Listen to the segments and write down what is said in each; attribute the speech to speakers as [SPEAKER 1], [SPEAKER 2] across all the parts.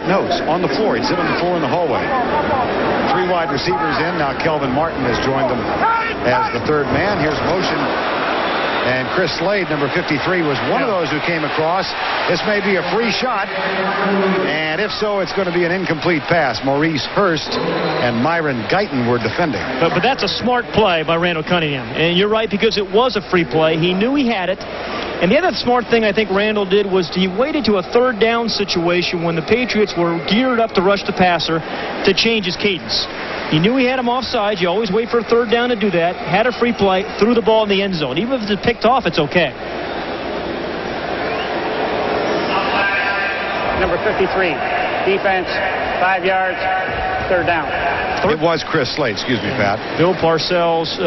[SPEAKER 1] notes on the floor. He'd sit on the floor in the hallway. 3 wide receivers in. Now Kelvin Martin has joined them as the third man. Here's motion. And Chris Slade, number 53, was one of those who came across. This may be a free shot. And if so, it's going to be an incomplete pass. Maurice Hurst and Myron Guyton were defending.
[SPEAKER 2] But that's a smart play by Randall Cunningham. And you're right, because it was a free play. He knew he had it. And the other smart thing I think Randall did was he waited to a third down situation when the Patriots were geared up to rush the passer to change his cadence. He knew he had him offside. You always wait for a third down to do that. Had a free play, threw the ball in the end zone. Even if it's picked off, it's okay.
[SPEAKER 3] Number 53, defense, 5 yards, third down.
[SPEAKER 1] It was Chris Slade. Excuse me, Pat.
[SPEAKER 2] Bill Parcells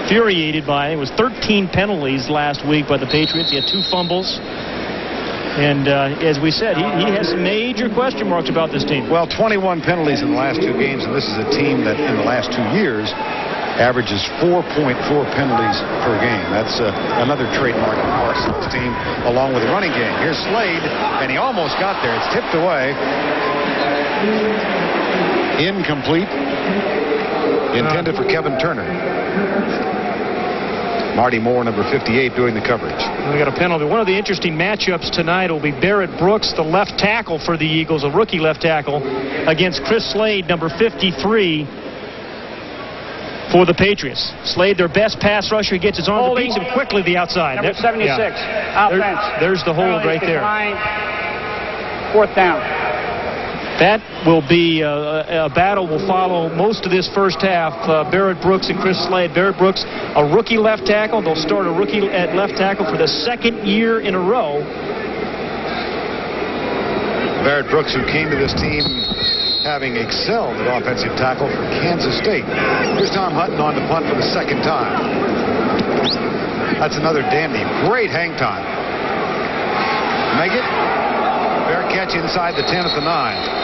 [SPEAKER 2] infuriated by it. It was 13 penalties last week by the Patriots. He had 2 fumbles. And as we said, he has some major question marks about this team.
[SPEAKER 1] Well, 21 penalties in the last 2 games, and this is a team that in the last 2 years averages 4.4 penalties per game. That's another trademark of Parsons' team, along with the running game. Here's Slade, and he almost got there. It's tipped away. Incomplete. Intended for Kevin Turner. Marty Moore, number 58, doing the coverage.
[SPEAKER 2] We got a penalty. One of the interesting matchups tonight will be Barrett Brooks, the left tackle for the Eagles, a rookie left tackle, against Chris Slade, number 53, for the Patriots. Slade, their best pass rusher, gets his arm, beats him quickly to the outside.
[SPEAKER 3] Number 76, offense.
[SPEAKER 2] There's the hold right there.
[SPEAKER 3] Fourth down.
[SPEAKER 2] That will be a battle will follow most of this first half. Barrett Brooks and Chris Slade. Barrett Brooks, a rookie left tackle. They'll start a rookie at left tackle for the 2nd year in a row.
[SPEAKER 1] Barrett Brooks, who came to this team having excelled at offensive tackle for Kansas State. Here's Tom Hutton on the punt for the 2nd time. That's another dandy. Great hang time. Make it. Fair catch inside the 10 at the 9.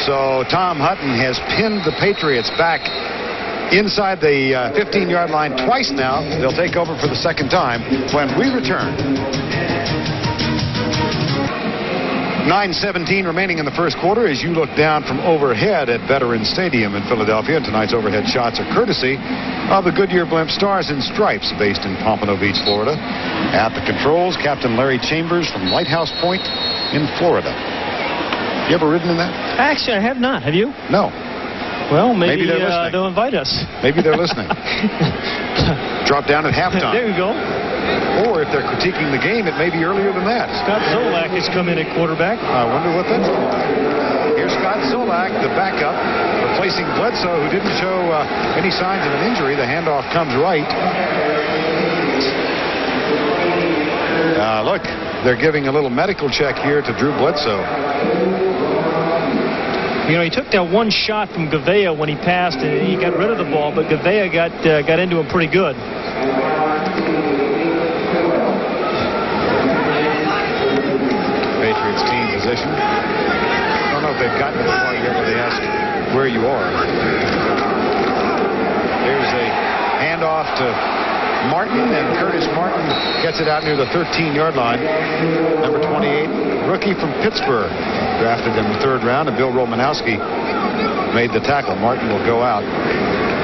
[SPEAKER 1] So Tom Hutton has pinned the Patriots back inside the 15-yard line twice now. They'll take over for the 2nd time when we return. 9:17 remaining in the first quarter as you look down from overhead at Veterans Stadium in Philadelphia. And tonight's overhead shots are courtesy of the Goodyear Blimp Stars and Stripes, based in Pompano Beach, Florida. At the controls, Captain Larry Chambers from Lighthouse Point in Florida. You ever ridden in that?
[SPEAKER 2] Actually, I have not. Have you?
[SPEAKER 1] No.
[SPEAKER 2] Well, maybe
[SPEAKER 1] they're listening.
[SPEAKER 2] They'll invite us.
[SPEAKER 1] Maybe they're listening. Drop down at halftime.
[SPEAKER 2] There you go.
[SPEAKER 1] Or if they're critiquing the game, it may be earlier than that.
[SPEAKER 2] Scott Zolak has come in at quarterback.
[SPEAKER 1] I wonder what that's about. Here's Scott Zolak, the backup, replacing Bledsoe, who didn't show any signs of an injury. The handoff comes right. Look, they're giving a little medical check here to Drew Bledsoe.
[SPEAKER 2] You know, he took that one shot from Gavea when he passed, and he got rid of the ball, but Gavea got into him pretty good.
[SPEAKER 1] Patriots team position. I don't know if they've gotten to the part yet where they ask where you are. There's a handoff to Martin, and Curtis Martin gets it out near the 13-yard line. Number 28, rookie from Pittsburgh, drafted in the 3rd round, and Bill Romanowski made the tackle. Martin will go out.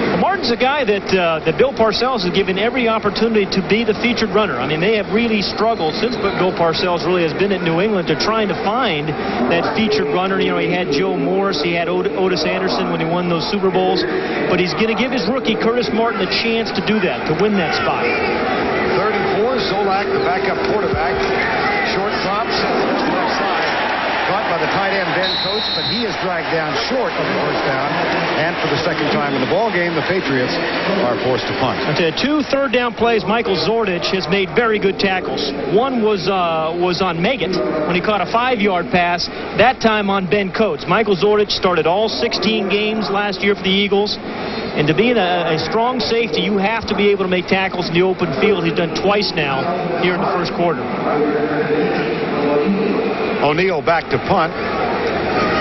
[SPEAKER 2] Well, Martin's a guy that Bill Parcells has given every opportunity to be the featured runner. I mean, they have really struggled since Bill Parcells really has been at New England to trying to find that featured runner. You know, he had Joe Morris, he had Otis Anderson when he won those Super Bowls, but he's going to give his rookie Curtis Martin a chance to do that, to win that spot.
[SPEAKER 1] 3rd and 4, Zolak, the backup quarterback, short drop, set to the left side. Caught by the tight end Ben Coates, but he is dragged down short of the first down. And for the 2nd time in the ball game, the Patriots are forced to punt.
[SPEAKER 2] I'll tell you, 2 third-down plays. Michael Zordich has made very good tackles. One was on Meggett when he caught a 5-yard pass. That time on Ben Coates. Michael Zordich started all 16 games last year for the Eagles. And to be a strong safety, you have to be able to make tackles in the open field. He's done twice now here in the first quarter.
[SPEAKER 1] O'Neal back to punt.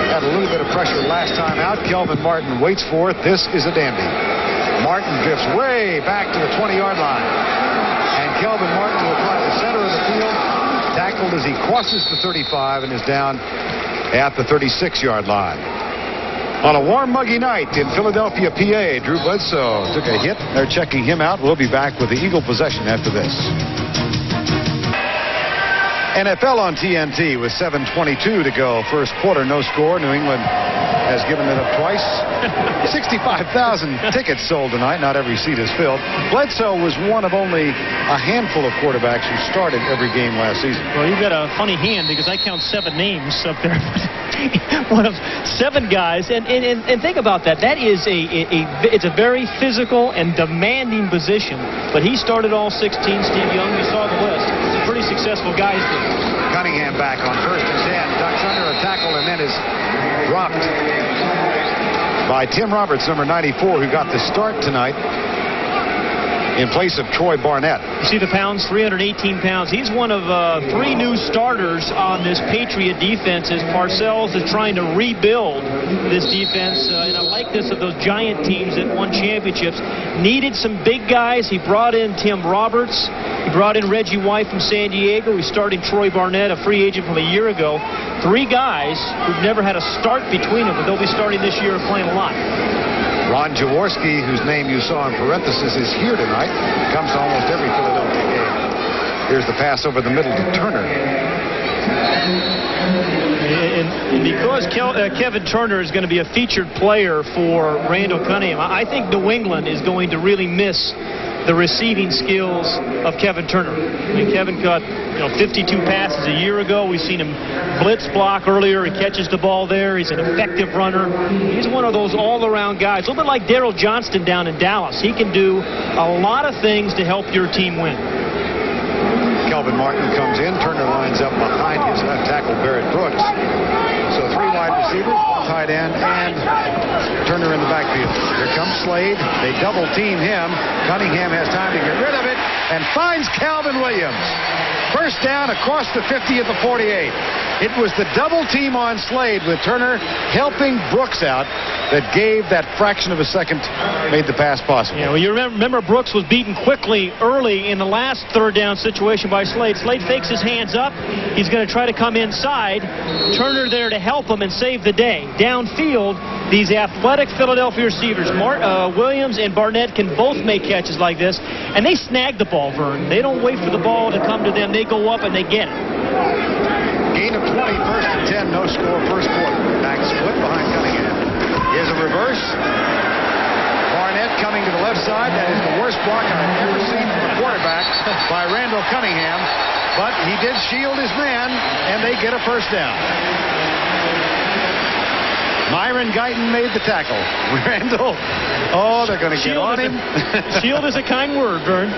[SPEAKER 1] Had a little bit of pressure last time out. Kelvin Martin waits for it. This is a dandy. Martin drifts way back to the 20-yard line. And Kelvin Martin will try the center of the field tackled as he crosses the 35 and is down at the 36-yard line. On a warm, muggy night in Philadelphia, PA, Drew Bledsoe took a hit. They're checking him out. We'll be back with the Eagle possession after this. NFL on TNT with 7:22 to go. First quarter, no score. New England has given it up twice. 65,000 tickets sold tonight. Not every seat is filled. Bledsoe was one of only a handful of quarterbacks who started every game last season.
[SPEAKER 2] Well, you've got a funny hand because I count 7 names up there. One of 7 guys, and think about that. That is it's a very physical and demanding position. But he started all 16. Steve Young, you saw the list. He's a pretty successful guy.
[SPEAKER 1] Cunningham back on 1st and 10, ducks under a tackle and then is dropped by Tim Roberts, number 94, who got the start tonight in place of Troy Barnett.
[SPEAKER 2] You see the pounds, 318 pounds. He's one of 3 new starters on this Patriot defense as Parcells is trying to rebuild this defense in a likeness of those giant teams that won championships. Needed some big guys. He brought in Tim Roberts. He brought in Reggie White from San Diego. He's starting Troy Barnett, a free agent from a year ago. 3 guys who've never had a start between them, but they'll be starting this year and playing a lot.
[SPEAKER 1] Ron Jaworski, whose name you saw in parentheses, is here tonight. Comes to almost every Philadelphia game. Here's the pass over the middle to Turner.
[SPEAKER 2] And because Kevin Turner is going to be a featured player for Randall Cunningham, I think New England is going to really miss the receiving skills of Kevin Turner. I mean, Kevin caught 52 passes a year ago. We've seen him blitz block earlier. He catches the ball there. He's an effective runner. He's one of those all-around guys, a little bit like Daryl Johnston down in Dallas. He can do a lot of things to help your team win.
[SPEAKER 1] Kelvin Martin comes in. Turner lines up behind his left tackle, Barrett Brooks. So 3 wide receivers, 1 tight end, and Turner in the backfield. Here comes Slade. They double team him. Cunningham has time to get rid of it and finds Calvin Williams. First down across the 50 at the 48. It was the double team on Slade with Turner helping Brooks out that gave that fraction of a second, made the pass possible.
[SPEAKER 2] Yeah, well, you remember Brooks was beaten quickly early in the last 3rd down situation by Slade. Slade fakes his hands up. He's going to try to come inside. Turner there to help him and save the day. Downfield, these athletic Philadelphia receivers, Williams and Barnett, can both make catches like this, and they snag the ball, Vern. They don't wait for the ball to come to them. They go up and they get it.
[SPEAKER 1] Gain of 20, 1st and 10, no score, first quarter. Back split behind Cunningham. Here's a reverse. Barnett coming to the left side. That is the worst block I've ever seen from a quarterback by Randall Cunningham. But he did shield his man, and they get a first down. Myron Guyton made the tackle. Randall, they're going to get on him.
[SPEAKER 2] Shield is a kind word, Vern.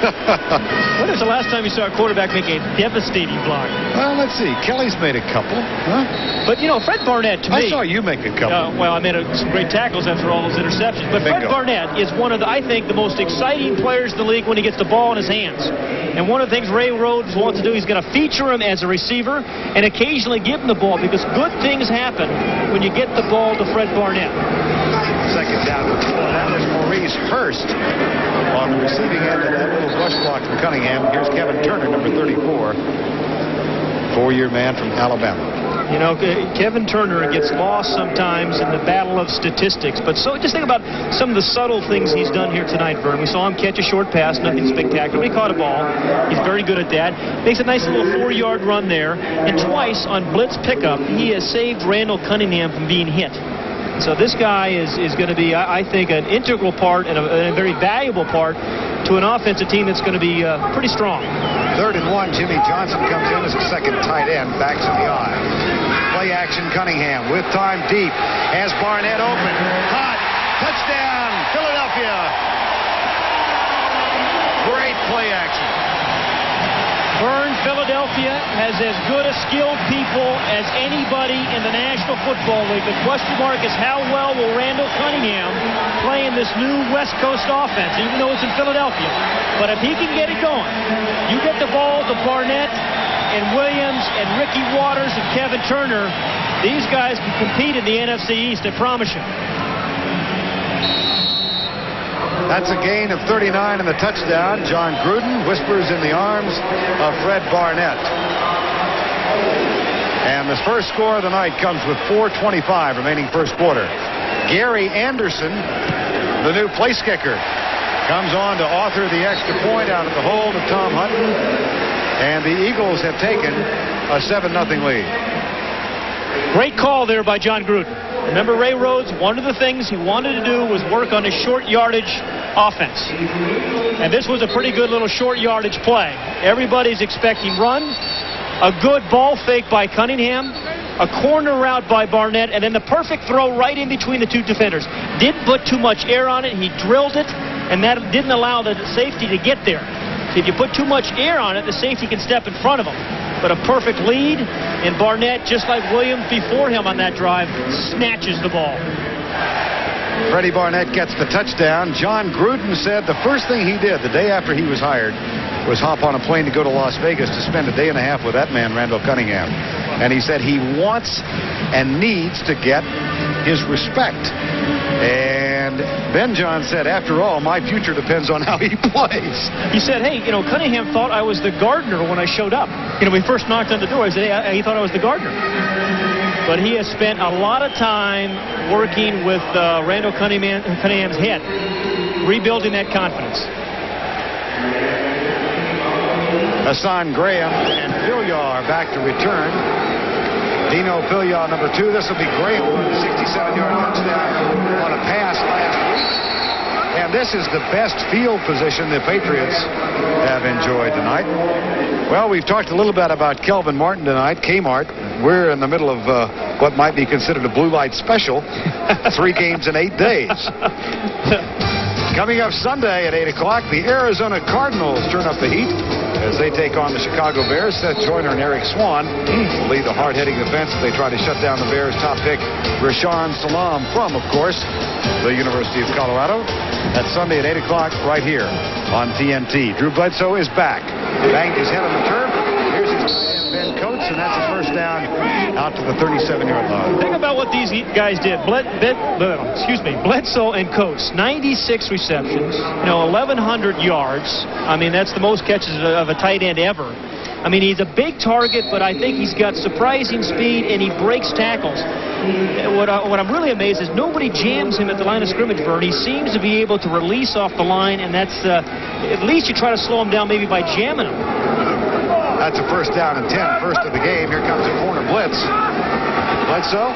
[SPEAKER 2] When is the last time you saw a quarterback make a devastating block?
[SPEAKER 1] Well, let's see. Kelly's made a couple. Huh?
[SPEAKER 2] But, Fred Barnett, to me...
[SPEAKER 1] I saw you make a couple.
[SPEAKER 2] Well, I made some great tackles after all those interceptions. But Fred Barnett is one of the, I think, the most exciting players in the league when he gets the ball in his hands. And one of the things Ray Rhodes wants to do, he's going to feature him as a receiver and occasionally give him the ball because good things happen when you get the ball to Fred Barnett.
[SPEAKER 1] Second down with 4. That was Maurice Hurst on the receiving end of that little rush block from Cunningham. Here's Kevin Turner, number 34, 4-year man from Alabama.
[SPEAKER 2] Kevin Turner gets lost sometimes in the battle of statistics. But just think about some of the subtle things he's done here tonight, Vern. We saw him catch a short pass, nothing spectacular. He caught a ball. He's very good at that. Makes a nice little 4-yard run there. And twice on blitz pickup, he has saved Randall Cunningham from being hit. So this guy is going to be, I think, an integral part and a very valuable part to an offensive team that's going to be pretty strong.
[SPEAKER 1] 3rd and 1. Jimmy Johnson comes in as a second tight end. Backs in the eye. Play action Cunningham with time deep. Has Barnett open. Hot. Touchdown, Philadelphia. Great play action.
[SPEAKER 2] Vern, Philadelphia has as good a skilled people as anybody in the National Football League. The question mark is how well will Randall Cunningham play in this new West Coast offense, even though it's in Philadelphia. But if he can get it going, you get the ball to Barnett and Williams and Ricky Waters and Kevin Turner, these guys can compete in the NFC East, I promise you.
[SPEAKER 1] That's a gain of 39 and the touchdown. John Gruden whispers in the arms of Fred Barnett. And the first score of the night comes with 4:25 remaining first quarter. Gary Anderson, the new place kicker, comes on to author the extra point out of the hold of Tom Hutton. And the Eagles have taken a 7-0 lead.
[SPEAKER 2] Great call there by John Gruden. Remember, Ray Rhodes, one of the things he wanted to do was work on his short yardage offense. And this was a pretty good little short yardage play. Everybody's expecting run, a good ball fake by Cunningham, a corner route by Barnett, and then the perfect throw right in between the two defenders. Didn't put too much air on it. He drilled it, and that didn't allow the safety to get there. So if you put too much air on it, the safety can step in front of him. But a perfect lead, and Barnett, just like Williams before him on that drive, snatches the ball.
[SPEAKER 1] Freddie Barnett gets the touchdown. John Gruden said the first thing he did the day after he was hired was hop on a plane to go to Las Vegas to spend a day and a half with that man, Randall Cunningham. And he said he wants and needs to get his respect. And Ben John said, after all, my future depends on how he plays.
[SPEAKER 2] He said, hey, Cunningham thought I was the gardener when I showed up. We first knocked on the door. I said, hey, he thought I was the gardener. But he has spent a lot of time working with Randall Cunningham's head, rebuilding that confidence.
[SPEAKER 1] Hassan Graham and Villar back to return. Dino Villar, number 2. This will be Graham on the 67-yard touchdown on a pass last week. And this is the best field position the Patriots have enjoyed tonight. Well, we've talked a little bit about Kelvin Martin tonight, Kmart. We're in the middle of what might be considered a blue light special. 3 games in 8 days. Coming up Sunday at 8 o'clock, the Arizona Cardinals turn up the heat as they take on the Chicago Bears. Seth Joyner and Eric Swan will lead the hard-hitting defense as they try to shut down the Bears' top pick, Rashawn Salaam, from, of course, the University of Colorado. That's Sunday at 8 o'clock right here on TNT. Drew Bledsoe is back. Banged his head on the turf. Here's his tight end, Ben Coates, and that's a first down out to the 37-yard line.
[SPEAKER 2] Think about what these guys did. Bledsoe and Coates, 96 receptions, 1,100 yards. I mean, that's the most catches of a tight end ever. I mean, he's a big target, but I think he's got surprising speed, and he breaks tackles. What I'm really amazed is nobody jams him at the line of scrimmage, Vern. He seems to be able to release off the line, and that's at least you try to slow him down maybe by jamming him.
[SPEAKER 1] That's a first down and 10, first of the game. Here comes a corner blitz. Bledsoe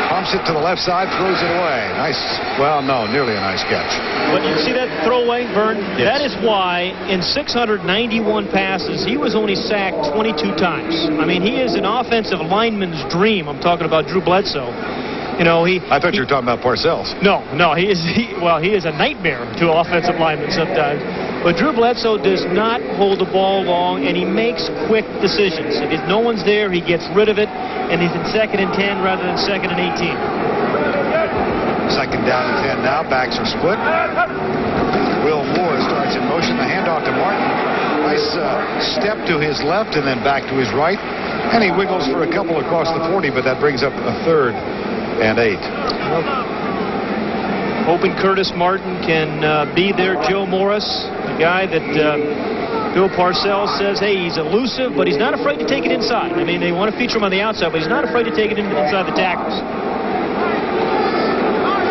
[SPEAKER 1] pumps it to the left side, throws it away. Nice. Well, no, nearly a nice catch.
[SPEAKER 2] But you see that throwaway, Vern?
[SPEAKER 1] Yes.
[SPEAKER 2] That is why in 691 passes, he was only sacked 22 times. I mean, he is an offensive lineman's dream. I'm talking about Drew Bledsoe. I thought you were talking about Parcells. No, he is a nightmare to offensive linemen sometimes. But Drew Bledsoe does not hold the ball long, and he makes quick decisions. If no one's there, he gets rid of it, and he's in 2nd and 10 rather than 2nd and 18.
[SPEAKER 1] 2nd down and 10 now. Backs are split. Will Moore starts in motion. The handoff to Martin. Nice step to his left and then back to his right. And he wiggles for a couple across the 40, but that brings up a 3rd and 8.
[SPEAKER 2] Hoping Curtis Martin can be there. Joe Morris, the guy that Bill Parcells says, hey, he's elusive, but he's not afraid to take it inside. I mean, they want to feature him on the outside, but he's not afraid to take it inside the tackles.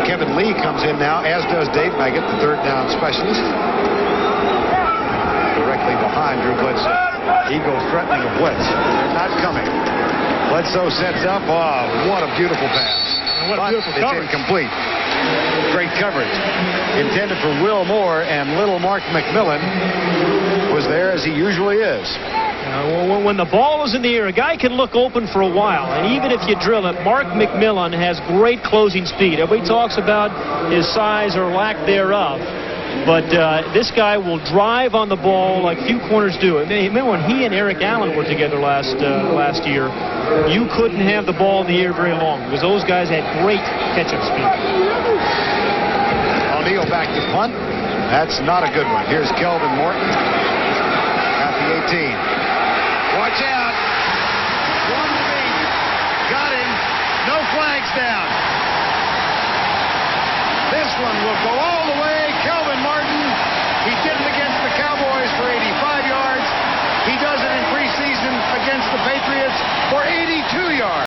[SPEAKER 1] Kevin Lee comes in now, as does Dave Baggett, the 3rd down specialist. Directly behind Drew Bledsoe. Eagles threatening a blitz. They're not coming. Bledsoe sets up. Oh, what a beautiful pass.
[SPEAKER 2] What a beautiful coverage.
[SPEAKER 1] It's incomplete. Great coverage. Intended for Will Moore, and little Mark McMillan was there as he usually is.
[SPEAKER 2] When the ball is in the air, a guy can look open for a while, and even if you drill it, Mark McMillan has great closing speed. Everybody talks about his size or lack thereof, but this guy will drive on the ball like few corners do. Remember when he and Eric Allen were together last year, you couldn't have the ball in the air very long because those guys had great catch-up speed.
[SPEAKER 1] O'Neal back to punt. That's not a good one. Here's Kelvin Morton at the 18. Watch out. 1 to beat. Got him. No flags down. This one will go all the way. Kelvin Martin. He did it against the Cowboys for 85 yards. He does it in preseason against the Patriots. for 82 yards.